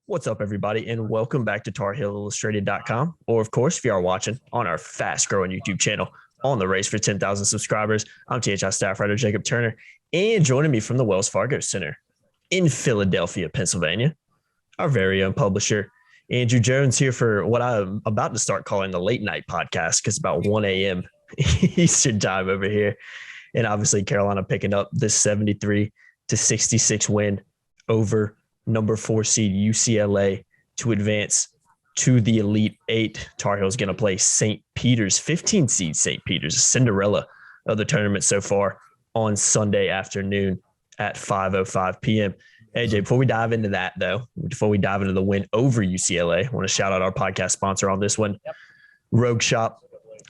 What's up, everybody, and welcome back to TarHeelIllustrated.com, or, of course, if you are watching on our fast-growing YouTube channel on the race for 10,000 subscribers. I'm THI staff writer Jacob Turner, and joining me from the Wells Fargo Center in Philadelphia, Pennsylvania, our very own publisher, Andrew Jones, here for what I'm about to start calling the late-night podcast, because it's about 1 a.m. Eastern time over here. And obviously, Carolina picking up this 73-66 win over number 4 seed UCLA to advance to the Elite Eight. Tar Heels going to play St. Peter's, 15 seed St. Peter's, a Cinderella of the tournament so far, on Sunday afternoon at 5:05 p.m. AJ, before we dive into that, though, before we dive into the win over UCLA, I want to shout out our podcast sponsor on this one, Rogue Shop,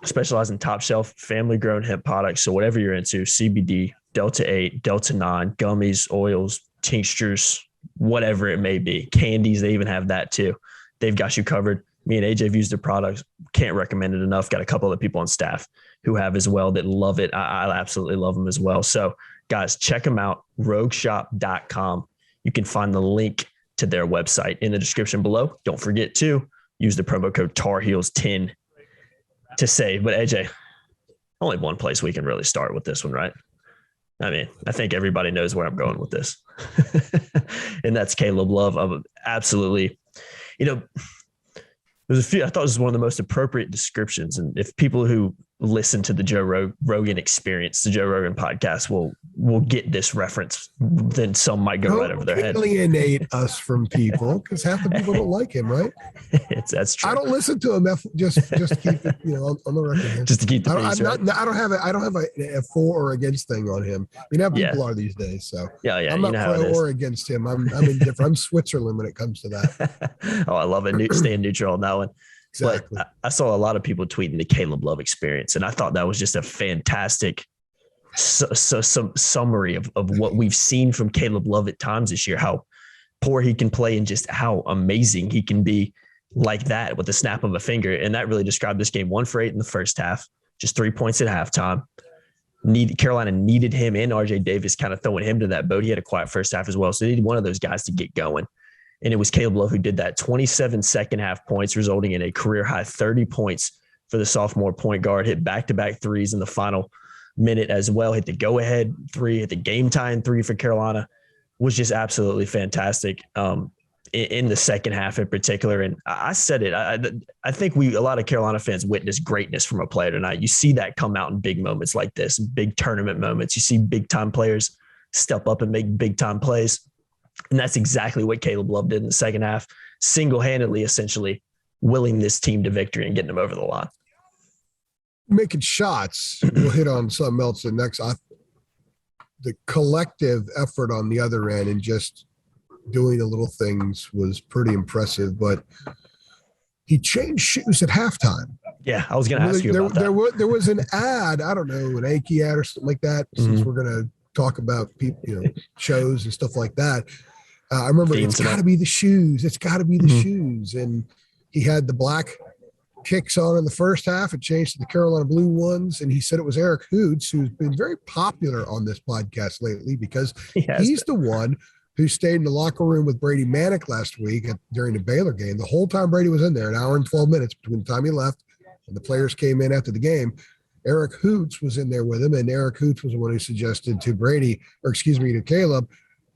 specializing in top shelf family-grown hemp products. So whatever you're into, CBD, Delta 8, Delta 9, gummies, oils, tinctures, whatever it may be, candies, they even have that too. They've got you covered. Me and AJ have used their products. Can't recommend it enough. Got a couple of people on staff who have as well that love it. I absolutely love them as well. So guys, check them out, rogueshop.com. You can find the link to their website in the description below. Don't forget to use the promo code TARHEELS10 to save. But AJ, only one place we can really start with this one, right? I mean, I think everybody knows where I'm going with this. And that's Caleb Love. I'm absolutely, there's a few, I thought this was one of the most appropriate descriptions. And if people who listen to the Joe Rogan Experience, the Joe Rogan podcast, will get this reference, then some might go right over their head. Alienate us from people, because half the people don't like him, right? That's true. I don't listen to him. Just keep it, on the record here. Just to keep the peace, right? I don't have a for or against thing on him. People are these days. So yeah. I'm not pro or against him. I'm indifferent. I'm Switzerland when it comes to that. Oh, I love it. Staying neutral on that one. Exactly. But I saw a lot of people tweeting the Caleb Love Experience, and I thought that was just a fantastic some summary of what we've seen from Caleb Love at times this year, how poor he can play and just how amazing he can be like that with the snap of a finger. And that really described this game. 1 for 8 in the first half, just 3 points at halftime. Carolina needed him and RJ Davis kind of throwing him to that boat. He had a quiet first half as well. So they needed one of those guys to get going. And it was Caleb Love who did that. 27 second half points, resulting in a career high 30 points for the sophomore point guard. Hit back-to-back threes in the final minute as well. Hit the go-ahead 3, hit the game-tying 3 for Carolina. Was just absolutely fantastic in the second half in particular. And I said it. I think a lot of Carolina fans witnessed greatness from a player tonight. You see that come out in big moments like this, big tournament moments. You see big-time players step up and make big-time plays. And that's exactly what Caleb Love did in the second half, single-handedly, essentially, willing this team to victory and getting them over the line. Making shots, we'll hit on something else the next. The collective effort on the other end and just doing the little things was pretty impressive. But he changed shoes at halftime. Yeah, I was going to ask you about that. There was an ad, I don't know, an Ike ad or something like that, since we're going to talk about people, shows and stuff like that. I remember it's got to be the shoes. It's got to be the shoes. And he had the black kicks on in the first half. It changed to the Carolina blue ones. And he said it was Eric Hoots, who's been very popular on this podcast lately because he's the one who stayed in the locker room with Brady Manick last week during the Baylor game. The whole time Brady was in there, an hour and 12 minutes between the time he left and the players came in after the game. Eric Hoots was in there with him, and Eric Hoots was the one who suggested to to Caleb,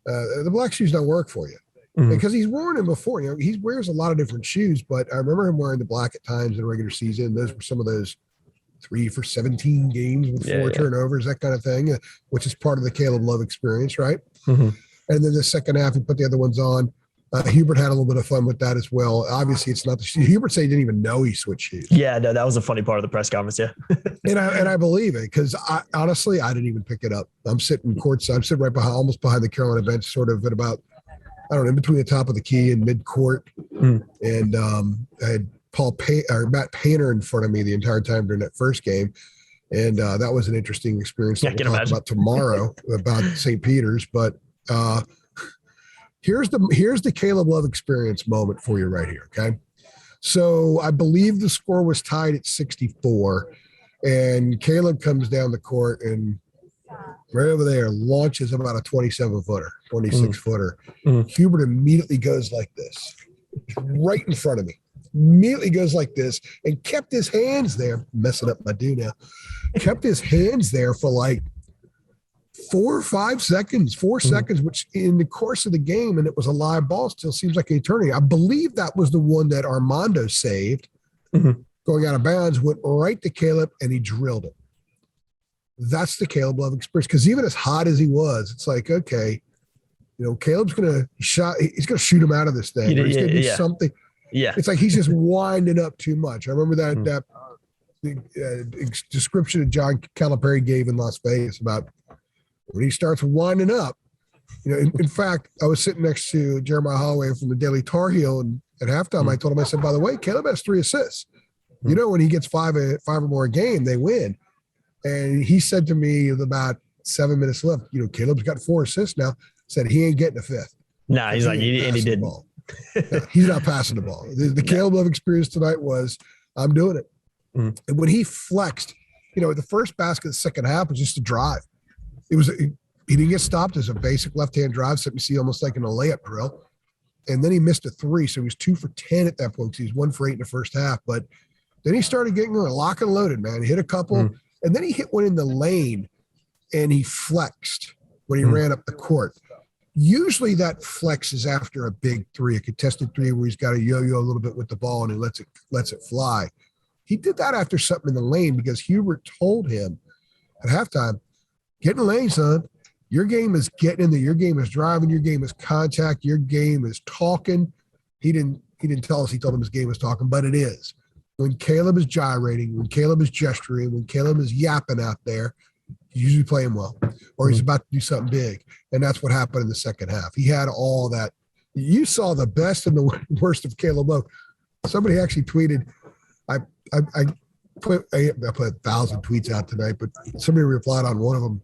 the black shoes don't work for you. Because he's worn them before. He wears a lot of different shoes, but I remember him wearing the black at times in the regular season. Those were some of those 3 for 17 games with 4 turnovers, that kind of thing, which is part of the Caleb Love experience, right? And then the second half, he put the other ones on. Hubert had a little bit of fun with that as well. Obviously, it's not the shoe. Hubert said he didn't even know he switched shoes. Yeah, no, that was a funny part of the press conference. Yeah, and I believe it because honestly, I didn't even pick it up. I'm sitting courtside. I'm sitting right behind, almost behind the Carolina bench, sort of at about, I don't know, in between the top of the key and mid court. And I had Matt Painter in front of me the entire time during that first game, and that was an interesting experience. That we'll talk about tomorrow about St. Peter's, but. Here's the Caleb Love Experience moment for you right here, okay? So I believe the score was tied at 64, and Caleb comes down the court and right over there launches about a 27-footer, 26-footer. Hubert immediately goes like this. right in front of me. Immediately goes like this and kept his hands there, messing up my do now, kept his hands there for like 4 or 5 seconds, 4 seconds, which in the course of the game, and it was a live ball, still seems like an eternity. I believe that was the one that Armando saved, going out of bounds, went right to Caleb, and he drilled it. That's the Caleb Love experience. Because even as hot as he was, it's like, okay, you know, Caleb's he's gonna shoot him out of this thing. He's gonna do something. Yeah. It's like he's just winding up too much. I remember that description that John Calipari gave in Las Vegas about when he starts winding up. You know, in fact, I was sitting next to Jeremiah Holloway from the Daily Tar Heel, and at halftime I told him, I said, by the way, Caleb has 3 assists. You know, when he gets five or more a game, they win. And he said to me about 7 minutes left, you know, Caleb's got 4 assists now. Said he ain't getting a 5th. Nah, he's like, and he didn't. No, he's not passing the ball. The Caleb Love experience tonight was, I'm doing it. And when he flexed, you know, the first basket of the second half was just a drive. He didn't get stopped as a basic left-hand drive, something you see almost like in a layup drill. And then he missed a 3, so he was 2 for 10 at that point. So he was 1 for 8 in the first half. But then he started getting lock and loaded, man. He hit a couple, and then he hit one in the lane, and he flexed when he ran up the court. Usually that flex is after a big 3, a contested 3 where he's got to yo-yo a little bit with the ball and he lets it fly. He did that after something in the lane because Hubert told him at halftime, get in the lane, son. Your game is getting in there. Your game is driving. Your game is contact. Your game is talking. He didn't tell us. He told him his game was talking, but it is. When Caleb is gyrating, when Caleb is gesturing, when Caleb is yapping out there, he's usually playing well, or he's about to do something big. And that's what happened in the second half. He had all that. You saw the best and the worst of Caleb Love. Somebody actually tweeted, I put 1,000 tweets out tonight, but somebody replied on one of them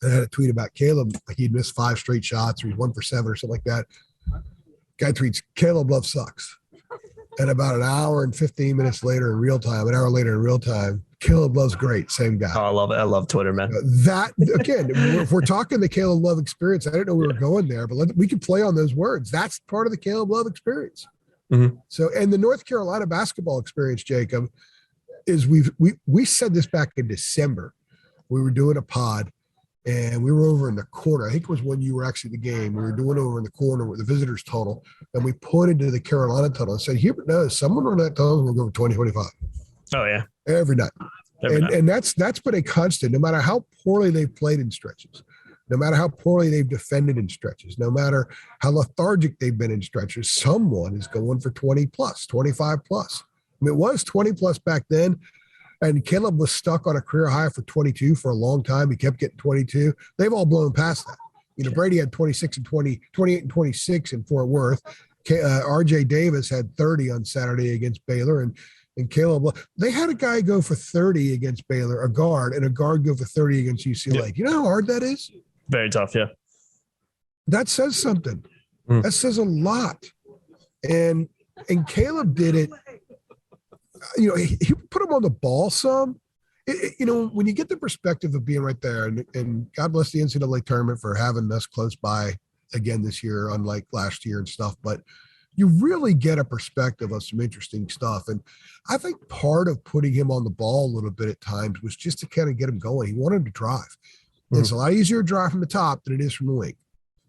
and had a tweet about Caleb, like he'd missed 5 straight shots or he's 1 for 7 or something like that. Guy tweets, Caleb Love sucks. And about an hour and 15 minutes later in real time, an hour later in real time, Caleb Love's great. Same guy. Oh, I love it. I love Twitter, man. That, again, if we're talking the Caleb Love experience, I didn't know we were going there, but we can play on those words. That's part of the Caleb Love experience. So, and the North Carolina basketball experience, Jacob, is we said this back in December. We were doing a pod, and we were over in the corner. I think it was when you were actually at the game. We were doing over in the corner with the visitors tunnel, and we pointed to the Carolina tunnel and said, Hubert knows someone on that tunnel will go for 20, 25. Oh, yeah. Every night. And that's been a constant, no matter how poorly they've played in stretches, no matter how poorly they've defended in stretches, no matter how lethargic they've been in stretches, someone is going for 20 plus, 25 plus. I mean, it was 20 plus back then. And Caleb was stuck on a career high for 22 for a long time. He kept getting 22. They've all blown past that. You know, Brady had 26 and 20, 28 and 26 in Fort Worth. RJ Davis had 30 on Saturday against Baylor. And Caleb, they had a guy go for 30 against Baylor, a guard, and a guard go for 30 against UCLA. Yeah. You know how hard that is? Very tough, yeah. That says something. That says a lot. And Caleb did it. You know, he put him on the ball some. You know, when you get the perspective of being right there, and God bless the NCAA tournament for having us close by again this year, unlike last year and stuff, but you really get a perspective of some interesting stuff. And I think part of putting him on the ball a little bit at times was just to kind of get him going. He wanted to drive. It's a lot easier to drive from the top than it is from the wing.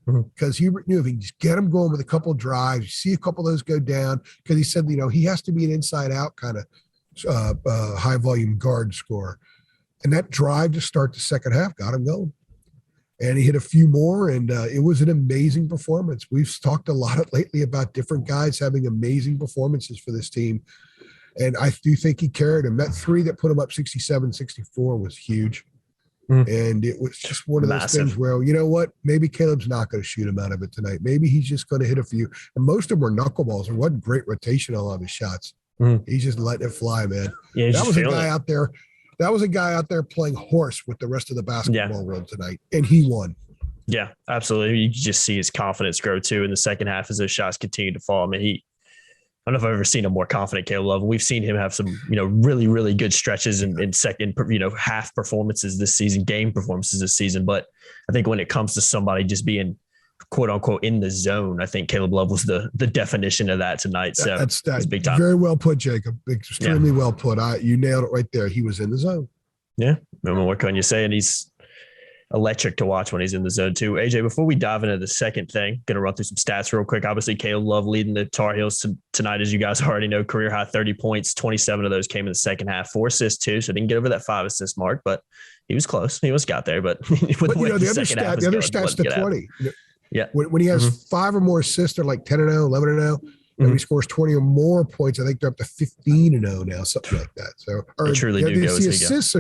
Because Hubert knew if he just get him going with a couple of drives, you see a couple of those go down, because he said, you know, he has to be an inside out kind of high volume guard scorer. And that drive to start the second half got him going. And he hit a few more, and it was an amazing performance. We've talked a lot lately about different guys having amazing performances for this team. And I do think he carried him. That 3 that put him up 67, 64 was huge. And it was just one of those things where, you know what, maybe Caleb's not going to shoot him out of it tonight. Maybe he's just going to hit a few. And most of them were knuckleballs. There wasn't great rotation on all of his shots. He's just letting it fly, man. Yeah, that was a guy out there. That was a guy out there playing horse with the rest of the basketball world tonight, and he won. Yeah, absolutely. You just see his confidence grow too in the second half as those shots continue to fall. I mean, I don't know if I've ever seen a more confident Caleb Love. We've seen him have some, you know, really, really good stretches in second, you know, half performances this season, game performances this season. But I think when it comes to somebody just being quote unquote in the zone. I think Caleb Love was the definition of that tonight. So that's big time. Very well put, Jacob. Extremely well put. You nailed it right there. He was in the zone. Yeah. I mean, what can you say? And he's electric to watch when he's in the zone too. AJ, before we dive into the second thing, going to run through some stats real quick. Obviously, Caleb Love leading the Tar Heels tonight, as you guys already know, career high 30 points. 27 of those came in the second half, 4 assists too. So didn't get over that 5 assist mark, but he was close. He almost got there, but the other stats to 20. Yeah. When he has 5 or more assists, they're like 10-0, 11-0. And when he scores 20 or more points, I think they're up to 15-0 now, something like that. So they truly do go as assists.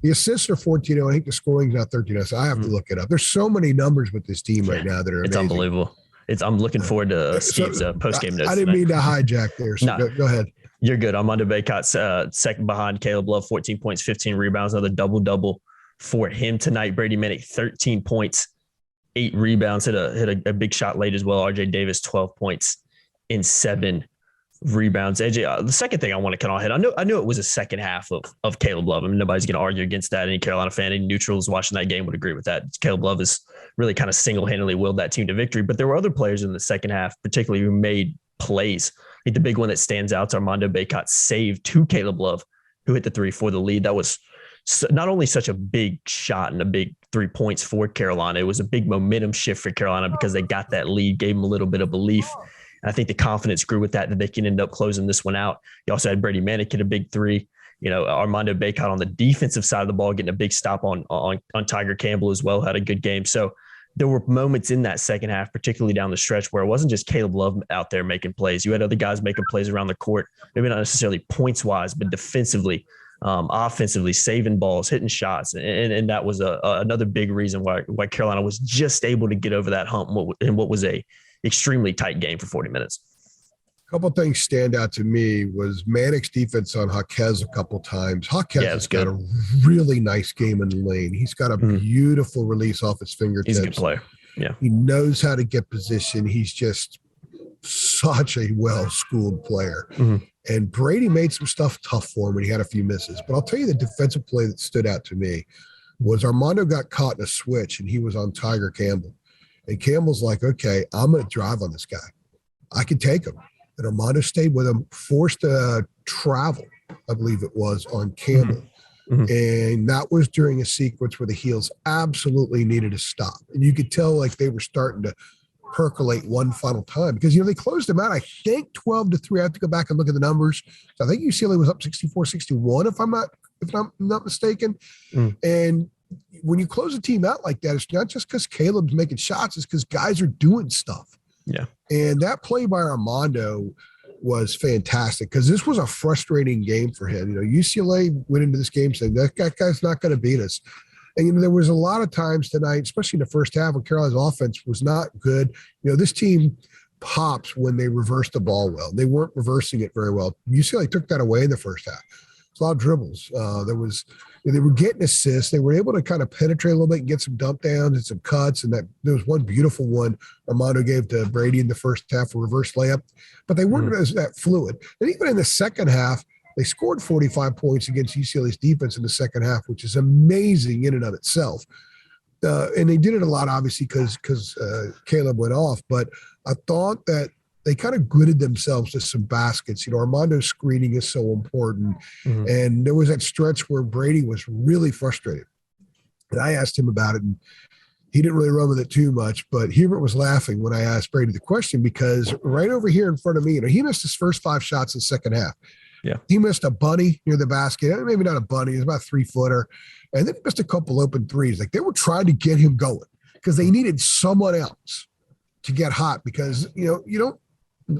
The assists are 14-0. I think the scoring's now 13-0. So I have to look it up. There's so many numbers with this team right now that are amazing. Unbelievable. I'm looking forward to Steve's post-game notes. I didn't mean to hijack there. So go ahead. You're good. Armando Bacot's second behind Caleb Love, 14 points, 15 rebounds, another double-double for him tonight. Brady Manick, 13 points, 8 rebounds, hit a big shot late as well. RJ Davis, 12 points in 7 rebounds. AJ, the second thing I want to kind of hit, I knew it was a second half of Caleb Love. I mean, nobody's going to argue against that. Any Carolina fan, any neutrals watching that game would agree with that. Caleb Love has really kind of single-handedly willed that team to victory. But there were other players in the second half, particularly who made plays. I think the big one that stands out is Armando Bacot's save to Caleb Love, who hit the 3 for the lead. That was not only such a big shot and a big 3 points for Carolina, it was a big momentum shift for Carolina because they got that lead, gave them a little bit of belief. And I think the confidence grew with that they can end up closing this one out. You also had Brady Manick hit a big 3. Armando Bacot on the defensive side of the ball getting a big stop on Tiger Campbell as well, had a good game. So there were moments in that second half, particularly down the stretch, where it wasn't just Caleb Love out there making plays. You had other guys making plays around the court, maybe not necessarily points-wise, but defensively, offensively, saving balls, hitting shots. And that was another big reason why Carolina was just able to get over that hump in what was a extremely tight game for 40 minutes. A couple of things stand out to me was Manick's defense on Jaquez a couple of times. Jaquez has got a really nice game in the lane. He's got a beautiful release off his fingertips. He's a good player. Yeah. He knows how to get position. He's just such a well-schooled player. And Brady made some stuff tough for him when he had a few misses. But I'll tell you the defensive play that stood out to me was Armando got caught in a switch, and he was on Tiger Campbell. And Campbell's like, okay, I'm going to drive on this guy. I can take him. And Armando stayed with him, forced a travel, I believe it was, on Campbell. And that was during a sequence where the Heels absolutely needed to stop. And you could tell like they were starting to percolate one final time because, they closed them out, I think 12-3. I have to go back and look at the numbers. So I think UCLA was up 64-61, if I'm not mistaken. And when you close a team out like that, it's not just because Caleb's making shots, it's because guys are doing stuff. Yeah. And that play by Armando was fantastic because this was a frustrating game for him. UCLA went into this game saying that guy's not going to beat us. And, there was a lot of times tonight, especially in the first half, when Carolina's offense was not good. This team pops when they reverse the ball well. They weren't reversing it very well. UCLA took that away in the first half. It's a lot of dribbles. They were getting assists. They were able to kind of penetrate a little bit and get some dump downs and some cuts. And that there was one beautiful one Armando gave to Brady in the first half, a reverse layup. But they weren't as that fluid. And even in the second half, they scored 45 points against UCLA's defense in the second half, which is amazing in and of itself. And they did it a lot, obviously, because Caleb went off. But I thought that they kind of gritted themselves to some baskets. Armando's screening is so important. And there was that stretch where Brady was really frustrated. And I asked him about it, and he didn't really run with it too much. But Hubert was laughing when I asked Brady the question because right over here in front of me, he missed his first 5 shots in the second half. Yeah, he missed a bunny near the basket. Maybe not a bunny. It was about a 3-footer. And then he missed a couple open threes. Like they were trying to get him going because they needed someone else to get hot because, you don't,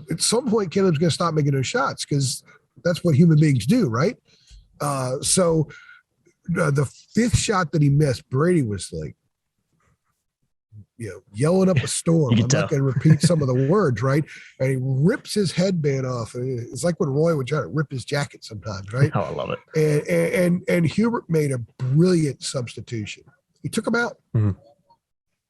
at some point, Caleb's going to stop making those shots because that's what human beings do, right? So the 5th shot that he missed, Brady was like, yelling up a storm. I'm not going to repeat some of the words, right? And he rips his headband off. It's like when Roy would try to rip his jacket sometimes, right? Oh, I love it. And Hubert made a brilliant substitution. He took him out.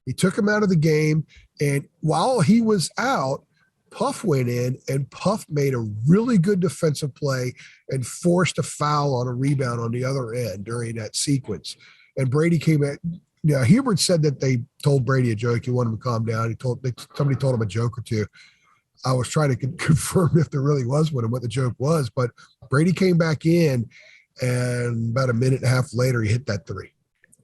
He took him out of the game. And while he was out, Puff went in, and Puff made a really good defensive play and forced a foul on a rebound on the other end during that sequence. And Brady came at Yeah, Hubert said that they told Brady a joke. He wanted him to calm down. Somebody told him a joke or two. I was trying to confirm if there really was one and what the joke was, but Brady came back in, and about a minute and a half later, he hit that three.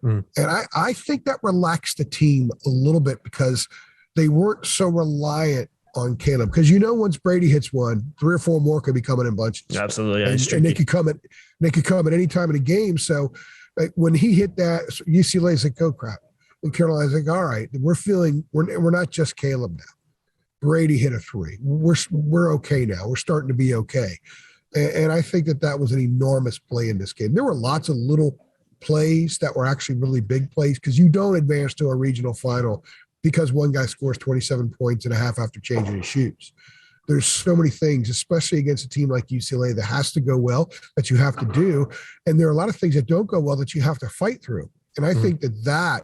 And I think that relaxed the team a little bit because they weren't so reliant on Caleb. Because once Brady hits one, 3 or 4 more could be coming in bunches. Absolutely, yeah, and they could come at any time in a game. So when he hit that, UCLA's like, oh crap, and Carolina's like, all right, we're not just Caleb now. Brady hit a 3. We're okay now. We're starting to be okay. And I think that was an enormous play in this game. There were lots of little plays that were actually really big plays because you don't advance to a regional final because one guy scores 27 points and a half after changing his shoes. There's so many things, especially against a team like UCLA, that has to go well, that you have to do. And there are a lot of things that don't go well that you have to fight through. And I think that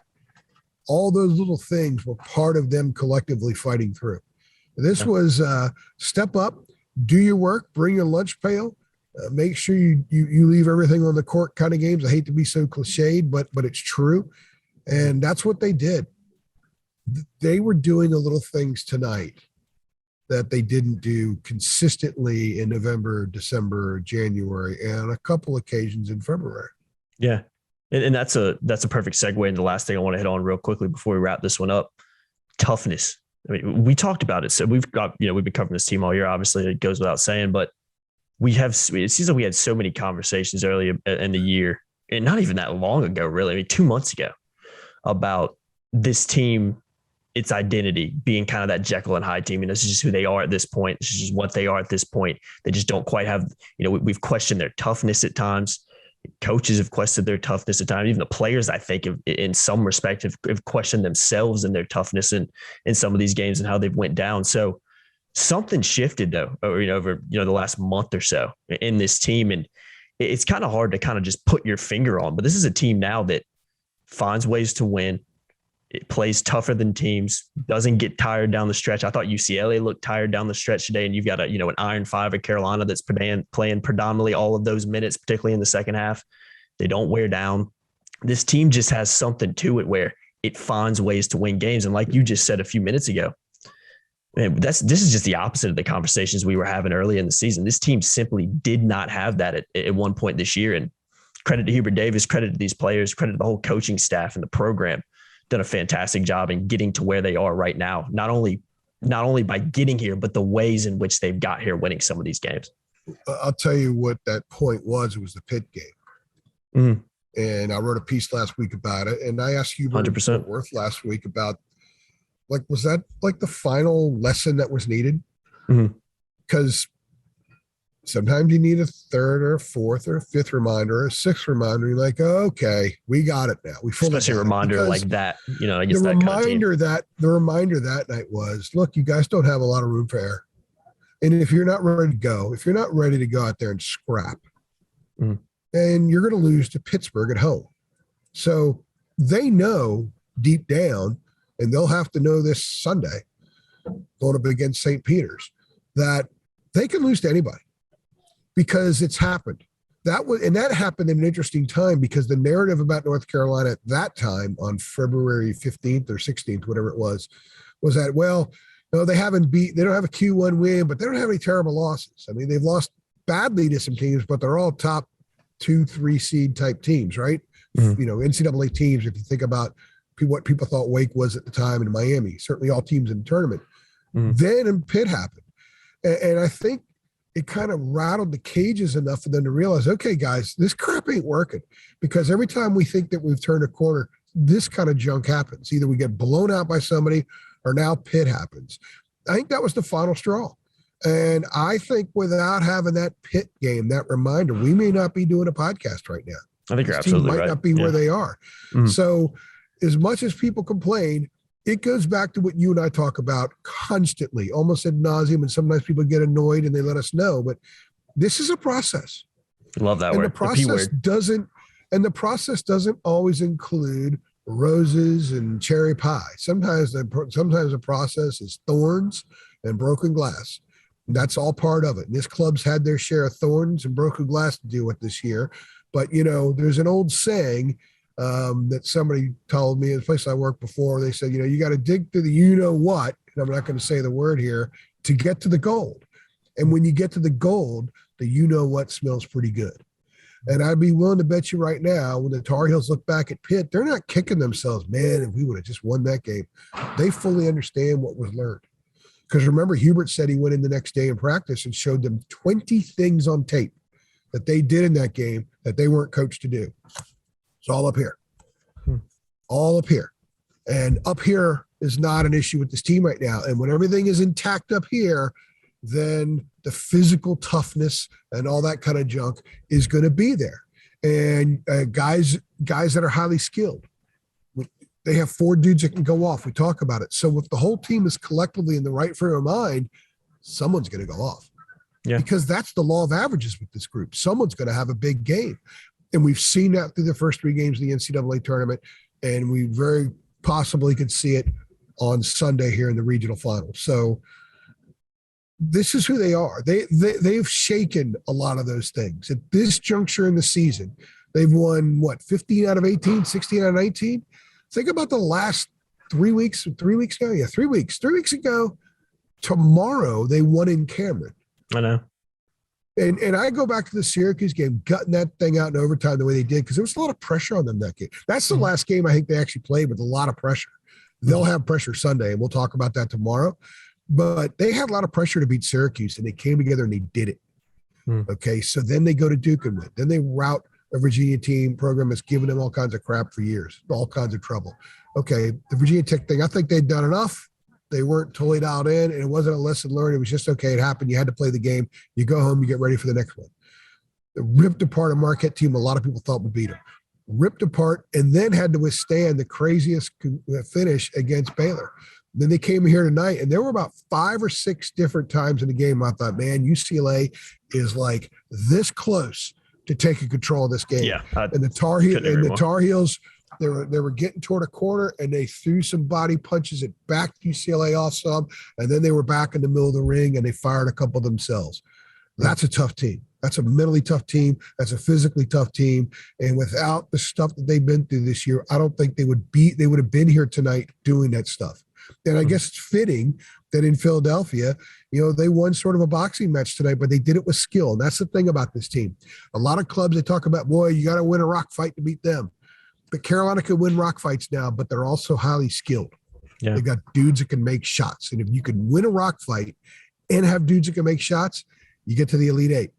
all those little things were part of them collectively fighting through. This was step up, do your work, bring your lunch pail, make sure you leave everything on the court kind of games. I hate to be so cliched, but it's true. And that's what they did. They were doing the little things tonight that they didn't do consistently in November, December, January, and a couple occasions in February. Yeah. And that's a perfect segue into the last thing I want to hit on real quickly before we wrap this one up. Toughness. I mean, we talked about it. So we've got, we've been covering this team all year. Obviously, it goes without saying, but it seems like we had so many conversations early in the year, and not even that long ago, really. I mean, 2 months ago, about this team, its identity being kind of that Jekyll and Hyde team. And this is just who they are at this point. This is just what they are at this point. They just don't quite have, we've questioned their toughness at times. Coaches have questioned their toughness at times. Even the players, I think, in some respect, have questioned themselves and their toughness in some of these games and how they've went down. So something shifted, though, over the last month or so in this team, and it's kind of hard to kind of just put your finger on. But this is a team now that finds ways to win. It plays tougher than teams, doesn't get tired down the stretch. I thought UCLA looked tired down the stretch today, and you've got an Iron 5 at Carolina that's playing predominantly all of those minutes, particularly in the second half. They don't wear down. This team just has something to it where it finds ways to win games. And like you just said a few minutes ago, man, this is just the opposite of the conversations we were having early in the season. This team simply did not have that at one point this year. And credit to Hubert Davis, credit to these players, credit to the whole coaching staff and the program. Done a fantastic job in getting to where they are right now. Not only by getting here, but the ways in which they've got here, winning some of these games. I'll tell you what that point was. It was the Pitt game. And I wrote a piece last week about it. And I asked you 100% Worth last week about, was that the final lesson that was needed? Because sometimes you need a third or fourth or fifth reminder or a sixth reminder. You're like, oh, okay, we got it now. We especially a reminder like that. The reminder that night was, look, you guys don't have a lot of room for error. And if you're not ready to go out there and scrap, then you're going to lose to Pittsburgh at home. So they know deep down, and they'll have to know this Sunday, going up against St. Peter's, that they can lose to anybody. Because it's happened. That happened in an interesting time because the narrative about North Carolina at that time on February 15th or 16th, whatever it was that, well, no, they don't have a Q1 win, but they don't have any terrible losses. I mean, they've lost badly to some teams, but they're all top 2-3 seed type teams, right? NCAA teams, if you think about what people thought Wake was at the time in Miami, certainly all teams in the tournament. Then Pitt happened. And I think it kind of rattled the cages enough for them to realize, okay, guys, this crap ain't working. Because every time we think that we've turned a corner, this kind of junk happens. Either we get blown out by somebody or now Pitt happens. I think that was the final straw. And I think without having that Pitt game, that reminder, we may not be doing a podcast right now. I think you're absolutely right. Might not be where they are. So as much as people complain, it goes back to what you and I talk about constantly, almost ad nauseum, and sometimes people get annoyed and they let us know. But this is a process. Love that word. The process doesn't always include roses and cherry pie. Sometimes the process is thorns and broken glass. That's all part of it. And this club's had their share of thorns and broken glass to deal with this year. But there's an old saying that somebody told me in the place I worked before. They said, you got to dig through the what, and I'm not going to say the word here, to get to the gold. And when you get to the gold, the what smells pretty good. And I'd be willing to bet you right now, when the Tar Heels look back at Pitt, they're not kicking themselves, man, if we would have just won that game. They fully understand what was learned. Because remember, Hubert said he went in the next day in practice and showed them 20 things on tape that they did in that game that they weren't coached to do. It's all up here. All up here. And up here is not an issue with this team right now. And when everything is intact up here, then the physical toughness and all that kind of junk is going to be there. And guys that are highly skilled, they have 4 dudes that can go off. We talk about it. So if the whole team is collectively in the right frame of mind, someone's going to go off. Yeah. Because that's the law of averages with this group. Someone's going to have a big game. And we've seen that through the first 3 games of the NCAA tournament. And we very possibly could see it on Sunday here in the regional final. So this is who they are. They've shaken a lot of those things. At this juncture in the season, they've won, 15 out of 18, 16 out of 19? Think about the last 3 weeks. 3 weeks ago? Yeah, 3 weeks. 3 weeks ago, tomorrow, they won in Cameron. I know. And I go back to the Syracuse game, gutting that thing out in overtime the way they did, because there was a lot of pressure on them that game. That's the last game I think they actually played with a lot of pressure. They'll have pressure Sunday, and we'll talk about that tomorrow. But they had a lot of pressure to beat Syracuse, and they came together and they did it. Okay, so then they go to Duke and win. Then they rout a Virginia team program that's given them all kinds of crap for years, all kinds of trouble. Okay, the Virginia Tech thing, I think they'd done enough. They weren't totally dialed in, and it wasn't a lesson learned. It was just, okay, it happened. You had to play the game. You go home, you get ready for the next one. The ripped apart a Marquette team a lot of people thought would beat them. Ripped apart, and then had to withstand the craziest finish against Baylor. Then they came here tonight, and there were about 5 or 6 different times in the game I thought, man, UCLA is like this close to taking control of this game. Yeah, and the Tar Heels, they were getting toward a corner, and they threw some body punches. It backed UCLA off some, and then they were back in the middle of the ring, and they fired a couple themselves. That's a tough team. That's a mentally tough team. That's a physically tough team. And without the stuff that they've been through this year, I don't think they would have been here tonight doing that stuff. And I guess it's fitting that in Philadelphia, they won sort of a boxing match tonight, but they did it with skill. And that's the thing about this team. A lot of clubs, they talk about, boy, you got to win a rock fight to beat them. But Carolina could win rock fights now, but they're also highly skilled. Yeah. They got dudes that can make shots. And if you can win a rock fight and have dudes that can make shots, you get to the Elite Eight.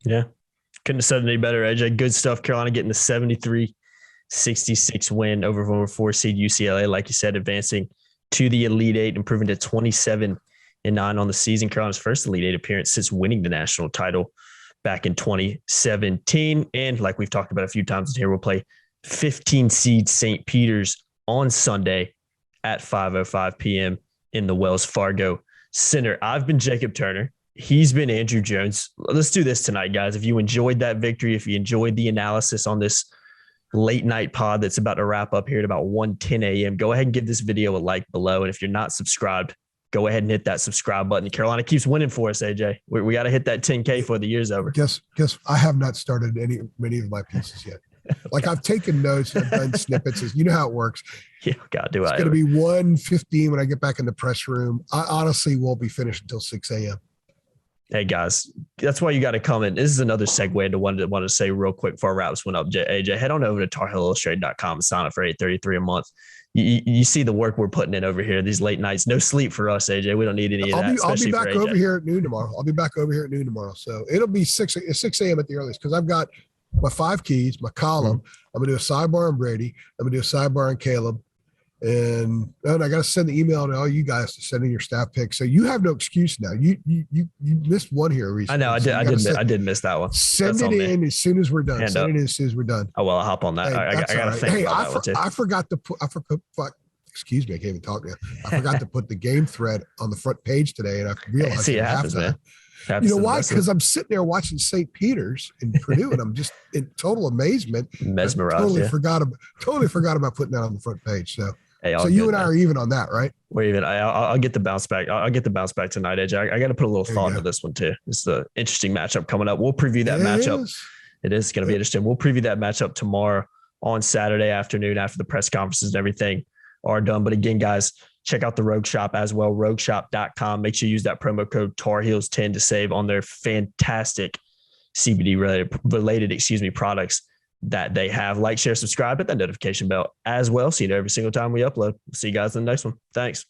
Yeah. Couldn't have said any better, AJ. Good stuff. Carolina getting the 73-66 win over former 4-seed UCLA, like you said, advancing to the Elite Eight, improving to 27-9 on the season. Carolina's first Elite Eight appearance since winning the national title back in 2017. And like we've talked about a few times here, we'll play 15-seed St. Peter's on Sunday at 5:05 p.m. in the Wells Fargo Center. I've been Jacob Turner. He's been Andrew Jones. Let's do this tonight, guys. If you enjoyed that victory, if you enjoyed the analysis on this late night pod that's about to wrap up here at about 1:10 a.m., go ahead and give this video a like below. And if you're not subscribed, go ahead and hit that subscribe button. Carolina keeps winning for us, AJ. We got to hit that 10K before the year's over. Guess I have not started many of my pieces yet. Like I've taken notes, I've done snippets. You know how it works. Yeah, God, do I. It's going to be 1:15 when I get back in the press room. I honestly won't be finished until 6 a.m. Hey, guys, that's why you got to comment. This is another segue into one that I want to say real quick before I wrap this one up. AJ, head on over to TarHeelIllustrated.com and sign up for $8.33 a month. You see the work we're putting in over here, these late nights. No sleep for us, AJ. We don't need any of that. I'll be back over here at noon tomorrow. So it'll be 6 a.m. at the earliest because I've got my 5 keys, my column. I'm going to do a sidebar on Brady. I'm going to do a sidebar on Caleb. And I got to send the email to all you guys to send in your staff picks. So you have no excuse now. You missed one here recently. I know. I did miss that one. Send it in as soon as we're done. Oh, well, I'll hop on that. Hey, I got to think hey, about that one too. I forgot to put, excuse me, I can't even talk now. I forgot to put the game thread on the front page today. And I realized it happens, man. You know why? Because I'm sitting there watching St. Peter's in Purdue, and I'm just in total amazement. Mesmerized. Totally forgot about putting that on the front page. So, hey, so you and I are even on that, right? We're even. I'll get the bounce back. I'll get the bounce back tonight, AJ. I got to put a little thought into this one too. It's the interesting matchup coming up. We'll preview that matchup. It is going to be interesting. We'll preview that matchup tomorrow on Saturday afternoon after the press conferences and everything are done. But again, guys, check out the Rogue Shop as well, rogueshop.com. Make sure you use that promo code TARHEELS10 to save on their fantastic CBD related products that they have. Like, share, subscribe, hit that notification bell as well, so you know every single time we upload. See you guys in the next one. Thanks.